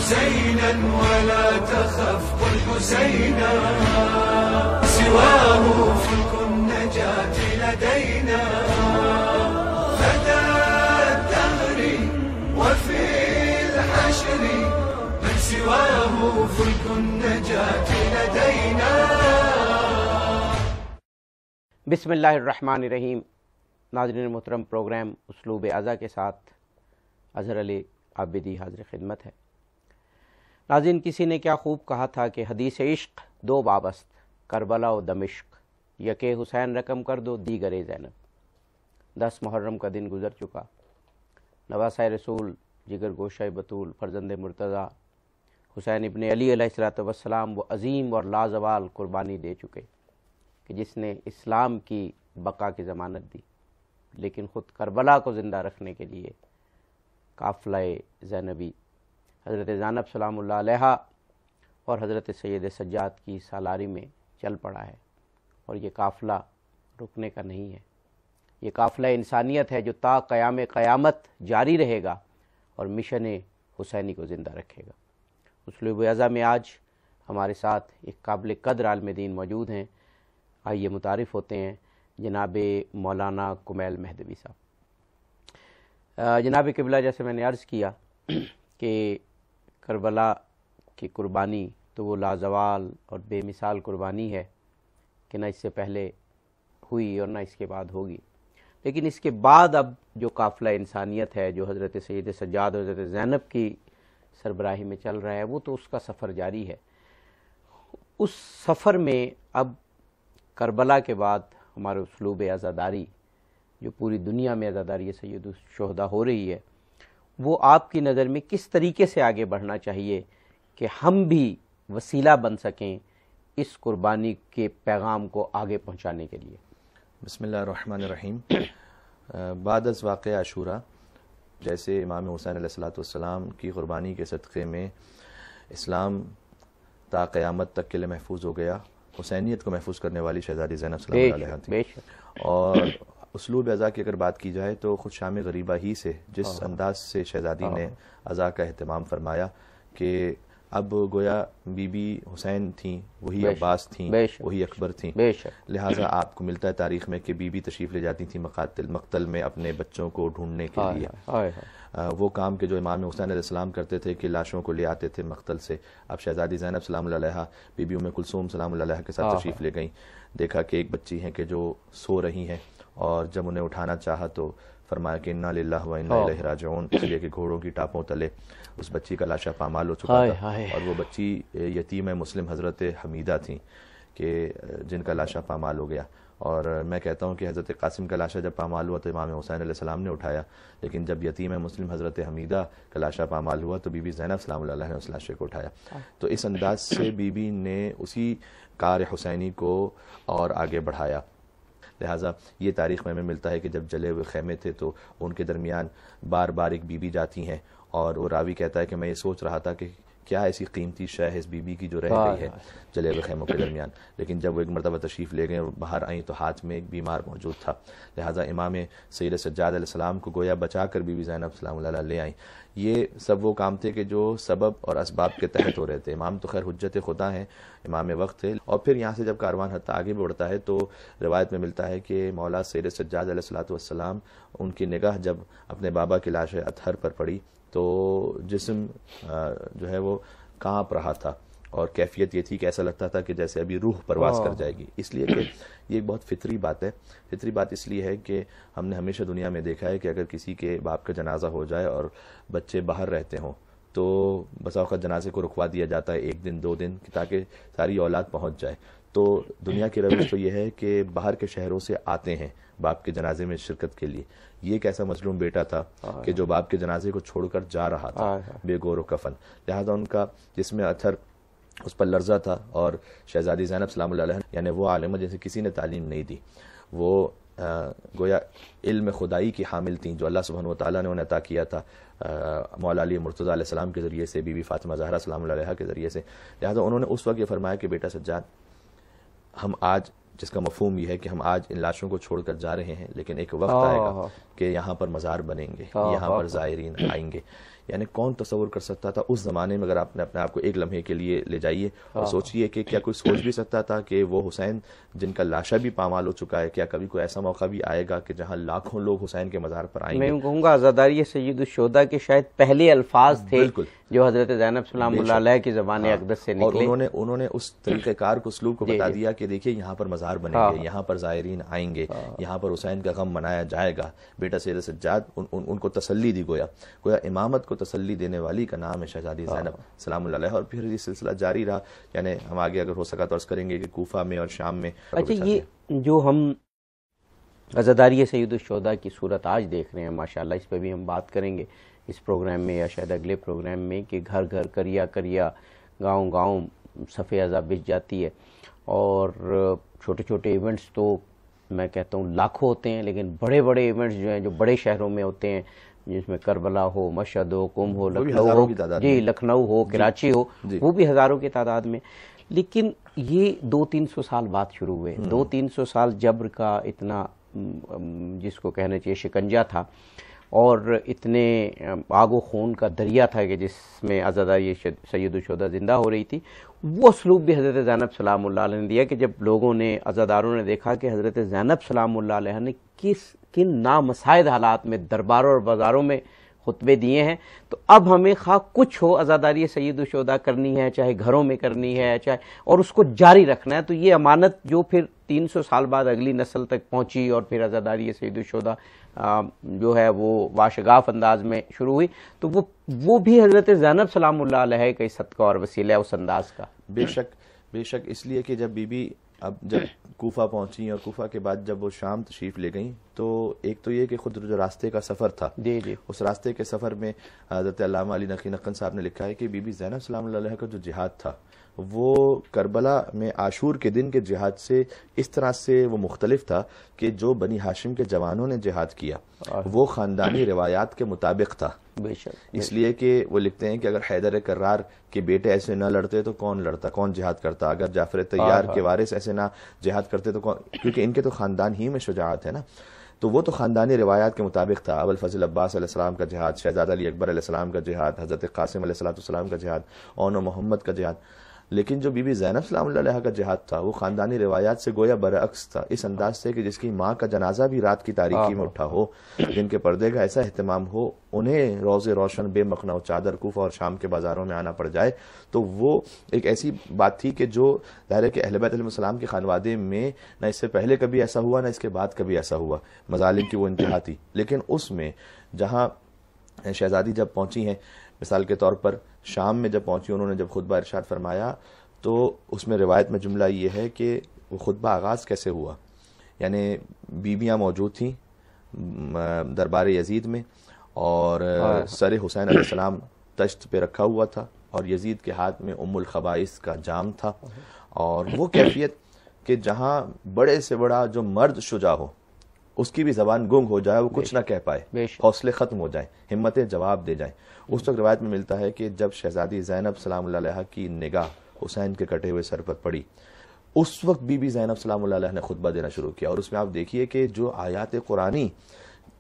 حسينا ولا تخف قل حسينا سواه فلك النجاة لدينا فتى الدهر وفي الحشر من سواه فلك النجاة لدينا. بسم اللہ الرحمن الرحیم. ناظرین محترم، پروگرام اسلوب ازا کے ساتھ اظہر علی عابدی حاضر خدمت ہے. ناظرین، کسی نے کیا خوب کہا تھا کہ حدیث عشق دو بابست، کربلا و دمشق، یکے حسین رقم کر دو دیگر زینب. 10 محرم کا دن گزر چکا. نواسۂ رسول، جگر گوشہ بطول، فرزند مرتضیٰ حسین ابن علی علیہ السلام وہ عظیم اور لازوال قربانی دے چکے کہ جس نے اسلام کی بقا کی ضمانت دی، لیکن خود کربلا کو زندہ رکھنے کے لیے قافلہ زینبی حضرت زینب سلام اللہ علیہا اور حضرت سید سجاد کی سالاری میں چل پڑا ہے. اور یہ قافلہ رکنے کا نہیں ہے، یہ قافلہ انسانیت ہے جو تا قیام قیامت جاری رہے گا اور مشن حسینی کو زندہ رکھے گا. اسلوب ازا میں آج ہمارے ساتھ ایک قابل قدر عالم دین موجود ہیں. آئیے متعارف ہوتے ہیں جناب مولانا کمیل مہدوی صاحب. جناب قبلہ، جیسے میں نے عرض کیا کہ کربلا کی قربانی تو وہ لازوال اور بے مثال قربانی ہے کہ نہ اس سے پہلے ہوئی اور نہ اس کے بعد ہوگی. لیکن اس کے بعد اب جو قافلہ انسانیت ہے جو حضرت سید سجاد اور حضرت زینب کی سربراہی میں چل رہا ہے، وہ تو اس کا سفر جاری ہے. اس سفر میں اب کربلا کے بعد ہمارے اسلوب عزاداری جو پوری دنیا میں عزاداری سید الشہداء ہو رہی ہے، وہ آپ کی نظر میں کس طریقے سے آگے بڑھنا چاہیے کہ ہم بھی وسیلہ بن سکیں اس قربانی کے پیغام کو آگے پہنچانے کے لیے؟ بسم اللہ الرحمن الرحیم. بعد از واقعہ عاشورہ، جیسے امام حسین علیہ السلام کی قربانی کے صدقے میں اسلام تا قیامت تک کے لیے محفوظ ہو گیا، حسینیت کو محفوظ کرنے والی شہزادی زینب صلی اللہ علیہ تھی. اور اسلوب ازا کی اگر بات کی جائے تو خود شام غریبہ ہی سے جس انداز سے شہزادی نے ازا کا اہتمام فرمایا کہ اب گویا بی بی حسین تھیں، وہی عباس تھیں، وہی اکبر تھیں، لہٰذا آپ کو ملتا ہے تاریخ میں کہ بی بی تشریف لے جاتی تھیں مقتل میں اپنے بچوں کو ڈھونڈنے کے لیے. وہ کام کہ جو امام حسین علیہ السلام کرتے تھے کہ لاشوں کو لے آتے تھے مقتل سے، اب شہزادی زینب سلام اللہ علیہا بی بی ام کلثوم سلام اللہ علیہا کے ساتھ تشریف لے گئیں. دیکھا کہ ایک بچی ہیں کہ جو سو رہی ہیں، اور جب انہیں اٹھانا چاہا تو فرمایا کہ انا للہ و انا الیہ راجعون، اس لیے کہ گھوڑوں کی ٹاپوں تلے اس بچی کا لاشا پامال ہو چکا تھا. اور وہ بچی یتیم مسلم حضرت حمیدہ تھیں کہ جن کا لاشا پامال ہو گیا. اور میں کہتا ہوں کہ حضرت قاسم کا لاشا جب پامال ہوا تو امام حسین علیہ السلام نے اٹھایا، لیکن جب یتیم مسلم حضرت حمیدہ کا لاشا پامال ہوا تو بی بی زینب سلام اللہ علیہ نے اس لاشے کو اٹھایا. تو اس انداز سے بی بی نے اسی کار حسینی کو اور آگے بڑھایا. لہٰذا یہ تاریخ میں ہمیں ملتا ہے کہ جب جلے ہوئے خیمے تھے تو ان کے درمیان بار بار ایک بی بی جاتی ہیں، اور وہ راوی کہتا ہے کہ میں یہ سوچ رہا تھا کہ کیا ایسی قیمتی شے ہے اس بی بی کی جو رہ گئی ہے جلے ہوئے خیموں کے درمیان. لیکن جب وہ ایک مرتبہ تشریف لے گئے اور باہر آئیں تو ہاتھ میں ایک بیمار موجود تھا، لہٰذا امام سید سجاد علیہ السلام کو گویا بچا کر بی بی زینب سلام اللہ علیہ لے آئیں. یہ سب وہ کام تھے کہ جو سبب اور اسباب کے تحت ہو رہے تھے. امام تو خیر حجت خدا ہیں، امام وقت تھے. اور پھر یہاں سے جب کاروان حتیٰ آگے بڑھتا ہے تو روایت میں ملتا ہے کہ مولا سید سجاد علیہ السلام ان کی نگاہ جب اپنے بابا کی لاش اطہر پر پڑی تو جسم جو ہے وہ کانپ رہا تھا، اور کیفیت یہ تھی کہ ایسا لگتا تھا کہ جیسے ابھی روح پرواز کر جائے گی. اس لیے کہ یہ ایک بہت فطری بات ہے. فطری بات اس لیے ہے کہ ہم نے ہمیشہ دنیا میں دیکھا ہے کہ اگر کسی کے باپ کا جنازہ ہو جائے اور بچے باہر رہتے ہوں تو بسا اوقات جنازے کو رکوا دیا جاتا ہے 1 دن 2 دن تاکہ ساری اولاد پہنچ جائے. تو دنیا کی روش تو یہ ہے کہ باہر کے شہروں سے آتے ہیں باپ کے جنازے میں شرکت کے لیے. یہ ایک ایسا مظلوم بیٹا تھا کہ جو باپ کے جنازے کو چھوڑ کر جا رہا تھا بے گور و کفن، لہذا ان کا جس میں اثر اس پر لرزہ تھا. اور شہزادی زینب سلام اللہ علیہ یعنی وہ عالمہ جیسے کسی نے تعلیم نہیں دی، وہ گویا علم خدائی کی حامل تھیں جو اللہ سبحانہ و تعالیٰ نے انہیں عطا کیا تھا مولا علی مرتضیٰ علیہ السلام کے ذریعے سے، بی بی فاطمہ زہرا سلام اللہ علیہ کے ذریعے سے. لہذا انہوں نے اس وقت یہ فرمایا کہ بیٹا سجاد، ہم آج جس کا مفہوم یہ ہے کہ ہم آج ان لاشوں کو چھوڑ کر جا رہے ہیں، لیکن ایک وقت آئے گا کہ یہاں پر مزار بنیں گے، یہاں پر زائرین آئیں گے. یعنی کون تصور کر سکتا تھا اس زمانے میں؟ اگر آپ نے اپنے آپ کو ایک لمحے کے لیے لے جائیے اور سوچئے کہ کیا کوئی سوچ بھی سکتا تھا کہ وہ حسین جن کا لاشا بھی پامال ہو چکا ہے، کیا کبھی کوئی ایسا موقع بھی آئے گا کہ جہاں لاکھوں لوگ حسین کے مزار پر آئیں گے؟ میں کہوں گا عزاداری سید الشہداء کے شاید پہلے الفاظ تھے جو حضرت زینب سلام اللہ علیہ کی زبان اقدس سے نکلے، اور انہوں نے اس طریقہ کار کو، اسلوب کو بتا دیا کہ دیکھیے یہاں پر مزار بنیں گے، یہاں پر زائرین آئیں گے، یہاں پر حسین کا غم منایا جائے گا. بیٹا سید سجاد ان کو تسلی دی، گویا امامت کو تسلی دینے والی کا نام ہے شہزادی زینب سلام اللہ علیہ. اور پھر یہ سلسلہ جاری رہا. یعنی ہم آگے اگر ہو سکا تو عرض کریں گے کہ کوفہ میں اور شام میں. اچھا، یہ جو ہم عزاداری سید الشہداء کی صورت آج دیکھ رہے ہیں ماشاءاللہ، اس پہ بھی ہم بات کریں گے اس پروگرام میں یا شاید اگلے پروگرام میں، کہ گھر گھر، کریا کریا، گاؤں گاؤں صف عزا بچ جاتی ہے. اور چھوٹے چھوٹے ایونٹس تو میں کہتا ہوں لاکھوں ہوتے ہیں، لیکن بڑے بڑے ایونٹس جو ہیں جو بڑے شہروں میں ہوتے ہیں، جس میں کربلا ہو، مشہد ہو، قم ہو، لکھنؤ ہو، جی لکھنؤ ہو، کراچی ہو، وہ بھی ہزاروں کی تعداد میں. لیکن یہ 200-300 سال بعد شروع ہوئے. 200-300 سال جبر کا اتنا جس کو کہنا چاہیے شکنجہ تھا، اور اتنے آگ و خون کا دریا تھا کہ جس میں عزاداری سید الشہداء زندہ ہو رہی تھی. وہ اسلوب بھی حضرت زینب سلام اللہ علیہ نے دیا کہ جب لوگوں نے، عزاداروں نے دیکھا کہ حضرت زینب سلام اللہ علیہ نے کن نامساعد حالات میں درباروں اور بازاروں میں خطبے دیے ہیں، تو اب ہمیں خواہ کچھ ہو عزاداری سید الشہداء کرنی ہے، چاہے گھروں میں کرنی ہے، چاہے، اور اس کو جاری رکھنا ہے. تو یہ امانت جو پھر 300 سال بعد اگلی نسل تک پہنچی، اور پھر عزاداری سید الشہداء جو ہے وہ واشگاف انداز میں شروع ہوئی، تو وہ بھی حضرت زینب سلام اللہ علیہ کا صدقہ اور وسیلہ ہے اس انداز کا. بے شک اس لیے کہ جب بی بی اب جب کوفہ پہنچی اور کوفہ کے بعد جب وہ شام تشریف لے گئیں، تو ایک تو یہ کہ خود جو راستے کا سفر تھا، اس راستے کے سفر میں حضرت علامہ علی نقی نقن صاحب نے لکھا ہے کہ بی بی زینب سلام اللہ علیہ کا جو جہاد تھا وہ کربلا میں عاشور کے دن کے جہاد سے اس طرح سے وہ مختلف تھا کہ جو بنی ہاشم کے جوانوں نے جہاد کیا وہ خاندانی روایات کے مطابق تھا. اس لیے کہ وہ لکھتے ہیں کہ اگر حیدر کرار کے بیٹے ایسے نہ لڑتے تو کون لڑتا، کون جہاد کرتا؟ اگر جعفر طیار کے وارث ایسے نہ جہاد کرتے تو کون؟ کیونکہ ان کے تو خاندان ہی میں شجاعت ہے نا. تو وہ تو خاندانی روایات کے مطابق تھا. ابوالفضل عباس علیہ السلام کا جہاد، شہزادہ علی اکبر علیہ السلام کا جہاد، حضرت قاسم علیہ السلام کا جہاد، اون و محمد کا جہاد. لیکن جو بی بی زینب سلام اللہ علیہ کا جہاد تھا وہ خاندانی روایات سے گویا برعکس تھا، اس انداز سے کہ جس کی ماں کا جنازہ بھی رات کی تاریکی میں اٹھا ہو، جن کے پردے کا ایسا اہتمام ہو، انہیں روز روشن بے مخنہ و چادر کوفہ اور شام کے بازاروں میں آنا پڑ جائے، تو وہ ایک ایسی بات تھی کہ جو ظاہر ہے کہ اہل بیت علیہ السلام کے خانوادے میں نہ اس سے پہلے کبھی ایسا ہوا نہ اس کے بعد کبھی ایسا ہوا. مظالم کی وہ انتہا تھی. لیکن اس میں جہاں شہزادی جب پہنچی ہیں، مثال کے طور پر شام میں جب پہنچی، انہوں نے جب خطبہ ارشاد فرمایا تو اس میں روایت میں جملہ یہ ہے کہ وہ خطبہ آغاز کیسے ہوا. یعنی بیویاں موجود تھیں دربار یزید میں، اور سر حسین علیہ السلام تشت پہ رکھا ہوا تھا، اور یزید کے ہاتھ میں ام الخبائث کا جام تھا. اور وہ کیفیت کہ جہاں بڑے سے بڑا جو مرد شجاع ہو اس کی بھی زبان گنگ ہو جائے، وہ کچھ نہ کہہ پائے، حوصلے ختم ہو جائیں، ہمتیں جواب دے جائیں. اس وقت روایت میں ملتا ہے کہ جب شہزادی زینب سلام اللہ علیہ کی نگاہ حسین کے کٹے ہوئے سر پر پڑی، اس وقت بی بی زینب سلام اللہ علیہ نے خطبہ دینا شروع کیا. اور اس میں آپ دیکھیے کہ جو آیات قرآنی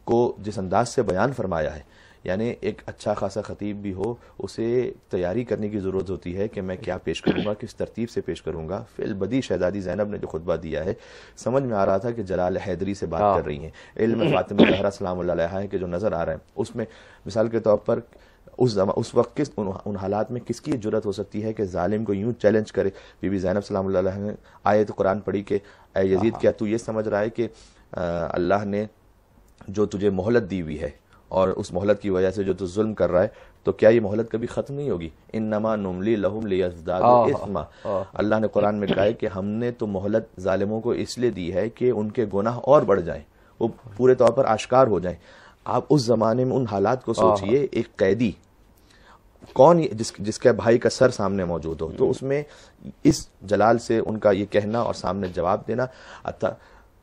کو جس انداز سے بیان فرمایا ہے، یعنی ایک اچھا خاصا خطیب بھی ہو اسے تیاری کرنے کی ضرورت ہوتی ہے کہ میں کیا پیش کروں گا، کس ترتیب سے پیش کروں گا. فی البدی شہزادی زینب نے جو خطبہ دیا ہے سمجھ میں آ رہا تھا کہ جلال حیدری سے بات کر رہی ہیں. علم فاطمہ زہرا سلام اللہ علیہ ہے کہ جو نظر آ رہا ہے اس میں مثال کے طور پر اس وقت ان حالات میں کس کی جرت ہو سکتی ہے کہ ظالم کو یوں چیلنج کرے. بی بی زینب سلام اللہ علیہ نے آیت قرآن پڑھی کہ اے یزید، کیا تو یہ سمجھ رہا ہے کہ اللہ نے جو تجھے مہلت دی ہوئی ہے اور اس مہلت کی وجہ سے جو تو ظلم کر رہا ہے، تو کیا یہ مہلت کبھی ختم نہیں ہوگی؟ انما نملی لہم لیزدادوا اثما. اللہ نے قرآن میں کہا ہے کہ ہم نے تو مہلت ظالموں کو اس لیے دی ہے کہ ان کے گناہ اور بڑھ جائیں، وہ پورے طور پر آشکار ہو جائیں. آپ اس زمانے میں ان حالات کو سوچئے، ایک قیدی کون جس کے بھائی کا سر سامنے موجود ہو، تو اس میں اس جلال سے ان کا یہ کہنا اور سامنے جواب دینا.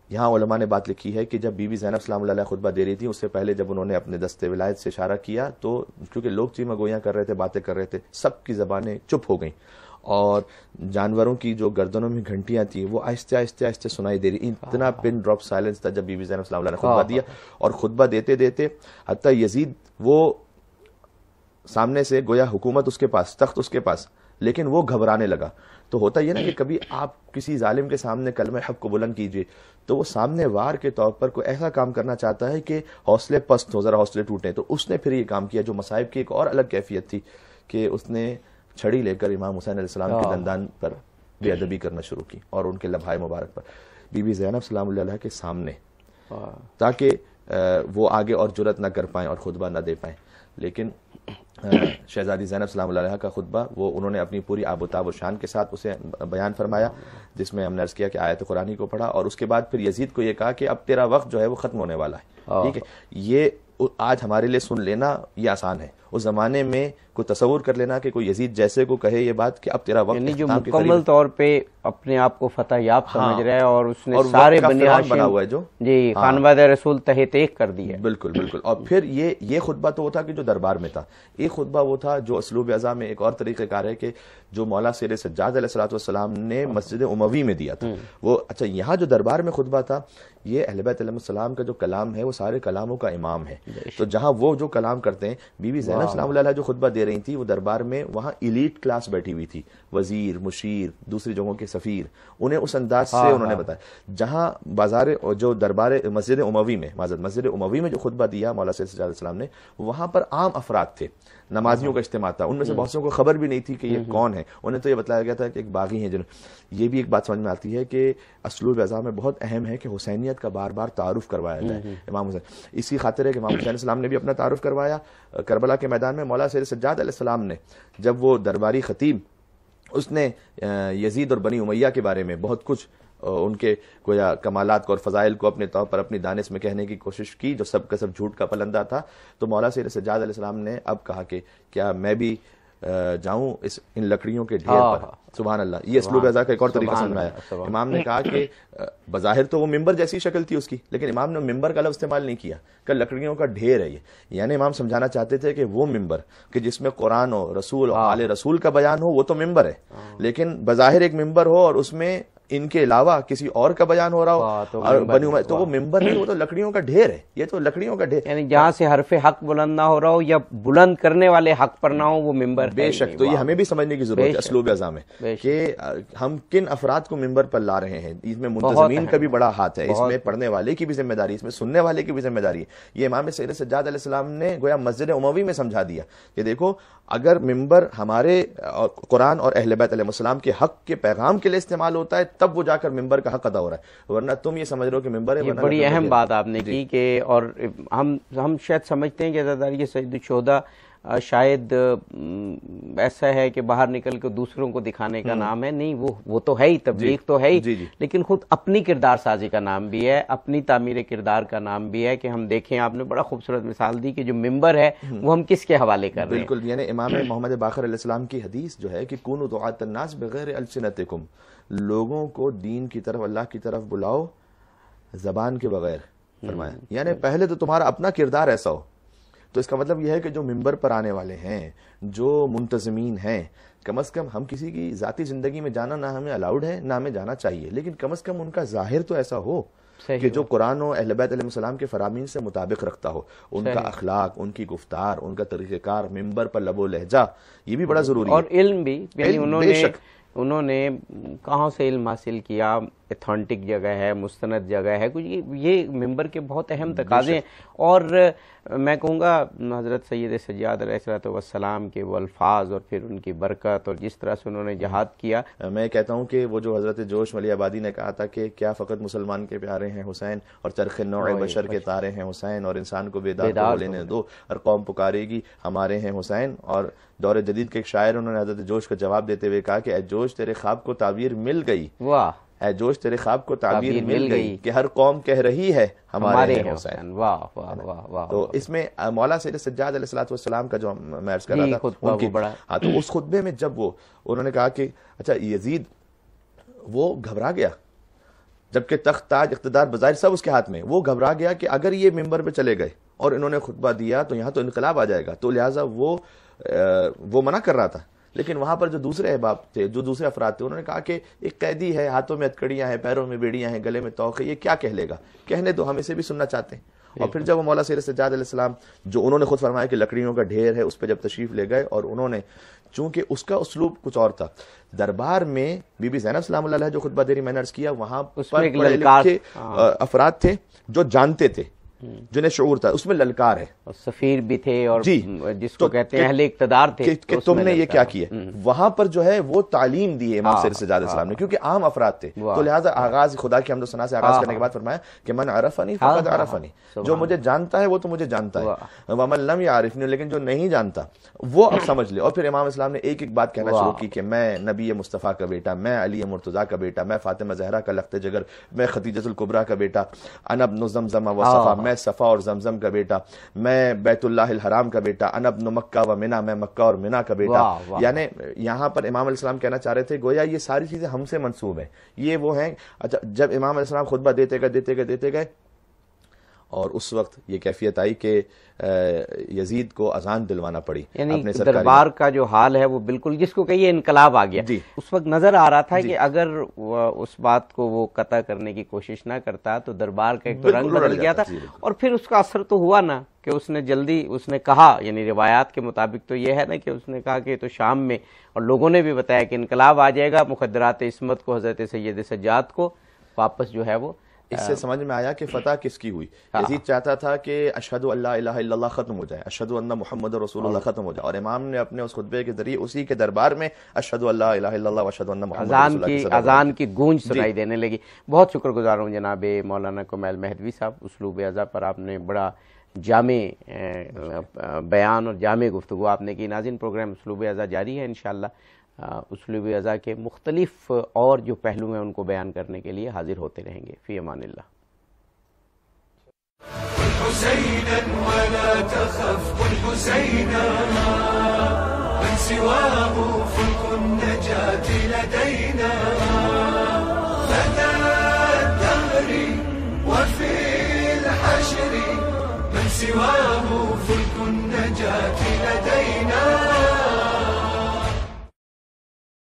یہاں علماء نے بات لکھی ہے کہ جب بی بی زینب سلام اللہ علیہ خطبہ دے رہی تھی، اس سے پہلے جب انہوں نے اپنے دست ولایت سے اشارہ کیا تو کیونکہ لوگ چیمہ گویاں کر رہے تھے، باتیں کر رہے تھے، سب کی زبانیں چپ ہو گئیں، اور جانوروں کی جو گردنوں میں گھنٹیاں تھیں وہ آہستہ آہستہ آہستہ سنائی دے رہی. اتنا پن ڈراپ سائلنس تھا جب بی بی زینب سلام اللہ علیہ نے خطبہ دیا. اور خطبہ دیتے دیتے حتیٰ یزید وہ سامنے سے گویا حکومت اس کے پاس، تخت اس کے پاس، لیکن وہ گھبرانے لگا. تو ہوتا یہ نا کہ کبھی آپ کسی ظالم کے سامنے کلمہ حق کو بلند کیجئے تو وہ سامنے وار کے طور پر کوئی ایسا کام کرنا چاہتا ہے کہ حوصلے پست ہو، ذرا حوصلے ٹوٹیں. تو اس نے پھر یہ کام کیا جو مصائب کی ایک اور الگ کیفیت تھی کہ اس نے چھڑی لے کر امام حسین علیہ السلام کے دندان پر بے ادبی کرنا شروع کی اور ان کے لبھائے مبارک پر بی بی زینب سلام اللہ علیہ کے سامنے، تاکہ وہ آگے اور جرأت نہ کر پائیں اور خطبہ نہ دے پائیں. لیکن شہزادی زینب سلام اللہ علیہ کا خطبہ وہ انہوں نے اپنی پوری آب و تاب و شان کے ساتھ اسے بیان فرمایا، جس میں ہم نے عرض کیا کہ آیت قرآنی کو پڑھا، اور اس کے بعد پھر یزید کو یہ کہا کہ اب تیرا وقت جو ہے وہ ختم ہونے والا ہے. ٹھیک ہے، یہ آج ہمارے لیے سن لینا یہ آسان ہے، اس زمانے میں کوئی تصور کر لینا کہ کوئی یزید جیسے کو کہے یہ بات کہ اب تیرا وقت، یعنی جو مکمل طور پہ اپنے آپ کو فتح یاب سمجھ رہا ہے اور اس نے سارے بنی ہاشم بنا ہوا ہے جو جی خانوادہ رسول تحت ایک کر دیا. بالکل بالکل. اور پھر یہ خطبہ تو وہ تھا کہ جو دربار میں تھا، ایک خطبہ وہ تھا جو اسلوب اعضاء میں ایک اور طریقہ کار ہے کہ جو مولا سیر سجاد علیہ الصلوۃ والسلام نے مسجد اموی میں دیا تھا وہ. اچھا، یہاں جو دربار میں خطبہ تھا یہ اہل بیت علیہ السلام کا جو کلام ہے وہ سارے کلاموں کا امام ہے. تو جہاں وہ جو کلام کرتے ہیں، بی بی زینب سلام اللہ علیہ جو خطبہ دے رہی تھی وہ دربار میں وہاں ایلیٹ کلاس بیٹھی ہوئی تھی، وزیر، مشیر، دوسری جگہوں کے سفیر، انہیں اس انداز سے انہوں نے بتایا. جہاں بازار جو دربار مسجد اموی میں مسجد اموی میں جو خطبہ دیا مولا سید سجاد علیہ السلام نے، وہاں پر عام افراد تھے، نمازیوں کا اجتماع تھا، ان میں سے بہت سے کو خبر بھی نہیں تھی کہ یہ کون ہے. انہیں تو یہ بتلایا گیا تھا کہ ایک باغی ہیں. یہ بھی ایک بات سمجھ میں آتی ہے کہ اسلوب اعضاء میں بہت اہم ہے کہ حسینیت کا بار بار تعارف کروایا جائے امام حسین. اسی خاطر ہے کہ امام حسین علیہ السلام نے بھی اپنا تعارف کروایا کربلا کے میدان میں. مولا سید سجاد علیہ السلام نے جب وہ درباری خطیب، اس نے یزید اور بنی امیہ کے بارے میں بہت کچھ ان کے گویا کمالات کو اور فضائل کو اپنے طور پر اپنی دانش میں کہنے کی کوشش کی جو سب کا سب جھوٹ کا پلندہ تھا، تو مولا سید سجاد علیہ السلام نے اب کہا کہ کیا میں بھی جاؤں ان لکڑیوں کے ڈھیر پر. سبحان اللہ. یہ اسلوب اعضاء کا ایک اور طریقہ سمجھ میں آیا. امام نے کہا کہ بظاہر تو وہ ممبر جیسی شکل تھی اس کی، لیکن امام نے ممبر کا لفظ استعمال نہیں کیا کہ لکڑیوں کا ڈھیر ہے یہ. یعنی امام سمجھانا چاہتے تھے کہ وہ ممبر کہ جس میں قرآن ہو، رسول اور آل رسول کا بیان ہو، وہ تو ممبر ہے، لیکن بظاہر ایک ممبر ہو اور اس میں ان کے علاوہ کسی اور کا بیان ہو رہا ہو اور بنی امیہ، تو وہ ممبر نہیں، وہ تو لکڑیوں کا ڈھیر ہے. یہ تو لکڑیوں کا ڈھیر، یعنی جہاں سے حرف حق بلند نہ ہو رہا ہو یا بلند کرنے والے حق پر نہ ہو وہ ممبر. بے شک. تو یہ ہمیں بھی سمجھنے کی ضرورت ہے اسلوب اعضاء میں کہ ہم کن افراد کو ممبر پر لا رہے ہیں. اس میں منتظمین کا بھی بڑا ہاتھ ہے، اس میں پڑھنے والے کی بھی ذمہ داری، اس میں سننے والے کی بھی ذمہ داری ہے. یہ امام سید سجاد علیہ السلام نے گویا مسجد اموی میں سمجھا دیا کہ دیکھو اگر ممبر ہمارے قرآن اور اہل بیت علیہ السلام کے حق کے پیغام کے لیے استعمال ہوتا ہے تب وہ جا کر ممبر کا حق ادا ہو رہا ہے، ورنہ تم یہ سمجھ رہے ہو کہ ممبر ہے. یہ بڑی اہم بات آپ نے کی کہ اور ہم شاید سمجھتے ہیں کہ عزاداری سید الشہداء شاید ایسا ہے کہ باہر نکل کے دوسروں کو دکھانے کا نام ہے. نہیں، وہ تو ہے ہی، تبلیغ تو ہے ہی، لیکن خود اپنی کردار سازی کا نام بھی ہے، اپنی تعمیر کردار کا نام بھی ہے کہ ہم دیکھیں. آپ نے بڑا خوبصورت مثال دی کہ جو ممبر ہے وہ ہم کس کے حوالے کر رہے ہیں. بالکل. یعنی امام محمد باقر علیہ السلام کی حدیث جو ہے کہ کونوا دعاۃ الناس بغیر السنتکم، لوگوں کو دین کی طرف، اللہ کی طرف بلاؤ زبان کے بغیر فرمایا. یعنی پہلے تو تمہارا اپنا کردار ایسا ہو. تو اس کا مطلب یہ ہے کہ جو ممبر پر آنے والے ہیں، جو منتظمین ہیں، کم از کم ہم کسی کی ذاتی زندگی میں جانا نہ ہمیں الاؤڈ ہے نہ ہمیں جانا چاہیے، لیکن کم از کم ان کا ظاہر تو ایسا ہو کہ جو قرآن و اہل بیت علیہ السلام کے فرامین سے مطابق رکھتا ہو. ان کا اخلاق، ان کی گفتار، ان کا طریقہ کار، ممبر پر لب و لہجہ، یہ بھی بڑا ضروری ہے. اور علم بھی، یعنی انہوں نے کہاں سے علم حاصل کیا، ایتھنٹک جگہ ہے، مستند جگہ ہے، کچھ یہ ممبر کے بہت اہم تقاضے ہیں. اور میں کہوں گا حضرت سید سجاد علیہ السلام کے وہ الفاظ اور پھر ان کی برکت اور جس طرح سے انہوں نے جہاد کیا. میں کہتا ہوں کہ وہ جو حضرت جوش ولی آبادی نے کہا تھا کہ کیا فقط مسلمان کے پیارے ہیں حسین اور چرخ نوع بشر کے تارے ہیں حسین، اور انسان کو بیدار لینے دو اور قوم پکارے گی ہمارے ہیں حسین. اور دور جدید کے ایک شاعر انہوں نے حضرت جوش کا جواب دیتے ہوئے کہا کہ اے جوش تیرے خواب کو تعبیر مل گئی. واہ. اے جوش تیرے خواب کو تعبیر مل گئی کہ ہر قوم کہہ رہی ہے ہمارے ہیں حسین. واہ واہ واہ واہ. تو اس میں مولا سید سجاد علیہ السلام کا جو میں عرض کر رہا تھا، تو اس خطبے میں جب انہوں نے کہا کہ اچھا یزید وہ گھبرا گیا جبکہ تخت تاج اقتدار بظاہر سب اس کے ہاتھ میں. وہ گھبرا گیا کہ اگر یہ ممبر پہ چلے گئے اور انہوں نے خطبہ دیا تو یہاں تو انقلاب آ جائے گا, تو لہٰذا وہ منع کر رہا تھا. لیکن وہاں پر جو دوسرے احباب تھے, جو دوسرے افراد تھے, انہوں نے کہا کہ ایک قیدی ہے, ہاتھوں میں ہتکڑیاں ہیں, پیروں میں بیڑیاں ہیں, گلے میں توق ہے, یہ کیا کہہ لے گا, کہنے دو, ہم اسے بھی سننا چاہتے ہیں. اور پھر جب وہ مولا سید سجاد علیہ السلام, جو انہوں نے خود فرمایا کہ لکڑیوں کا ڈھیر ہے, اس پہ جب تشریف لے گئے, اور انہوں نے, چونکہ اس کا اسلوب کچھ اور تھا, دربار میں بی بی زینب سلام اللہ علیہ جو خطبہ دے رہی, میں نے عرض کیا, وہاں پر پڑھے لکھے افراد تھے جو جانتے تھے, جنہیں شعور تھا, اس میں للکار ہے, سفیر بھی تھے, اور جی جس کو کہتے ہیں اہل اقتدار تھے کہ تم نے یہ کیا کیا. وہاں پر جو ہے وہ تعلیم دی ہے امام سید سجاد علیہ السلام نے, کیونکہ عام افراد تھے, تو لہٰذا آغاز خدا کی حمد و ثنا سے آغاز کرنے کے بعد فرمایا کہ من عرفنی فقد عرفنی, جو مجھے جانتا ہے وہ تو مجھے جانتا ہے, ومن لم یعرفنی, لیکن جو نہیں جانتا وہ اب سمجھ لے. اور پھر امام اسلام نے ایک ایک بات کہنا شروع کی کہ میں نبی مصطفیٰ کا بیٹا, میں علی مرتضیٰ کا بیٹا, میں فاطمہ زہرا کا لخت جگر, میں خدیجۃ الکبریٰ کا بیٹا, انا ابن زمزم و صفا, میں صفا اور زمزم کا بیٹا, میں بیت اللہ الحرام کا بیٹا, انا ابن مکہ و منا, میں مکہ اور منا کا بیٹا. یعنی یہاں پر امام علیہ السلام کہنا چاہ رہے تھے گویا یہ ساری چیزیں ہم سے منسوب ہیں, یہ وہ ہیں. اچھا, جب امام علیہ السلام خطبہ دیتے گئے اور اس وقت یہ کیفیت آئی کہ یزید کو اذان دلوانا پڑی. یعنی دربار کا جو حال ہے وہ بالکل جس کو کہیے انقلاب آ گیا. اس وقت نظر آ رہا تھا کہ اگر اس بات کو وہ قطع کرنے کی کوشش نہ کرتا تو دربار کا ایک تو رنگ بدل گیا تھا, اور پھر اس کا اثر تو ہوا نا کہ اس نے جلدی اس نے کہا, یعنی روایات کے مطابق تو یہ ہے نا کہ اس نے کہا کہ تو شام میں, اور لوگوں نے بھی بتایا کہ انقلاب آ جائے گا, مخدرات عصمت کو, حضرت سید سجاد کو واپس جو ہے وہ. اس سے سمجھ میں آیا کہ فتح کس کی ہوئی. یزید چاہتا تھا کہ اشہد ان لا الہ الا اللہ ختم ہو جائے, اشہد ان محمد رسول اللہ ختم ہو جائے, اور امام نے اپنے اس خطبے کے ذریعے اسی کے دربار میں اشہد ان لا الہ الا اللہ واشہد ان محمد رسول اللہ اذان کی گونج سنائی دینے لگی. بہت شکر گزار ہوں جناب مولانا کمیل مہدوی صاحب, اسلوب ازا پر آپ نے بڑا جامع بیان اور جامع گفتگو آپ نے کی. ناظرین, پروگرام اسلوب ازا جاری ہے, انشاءاللہ اسلوب ازا کے مختلف اور جو پہلو ہیں ان کو بیان کرنے کے لیے حاضر ہوتے رہیں گے. فی امان اللہ. حسينا ولا تخف, قل حسينا من سواه فلك النجاة لدينا, فتى الدهر وفي الحشر من سواه فلك النجاة لدينا.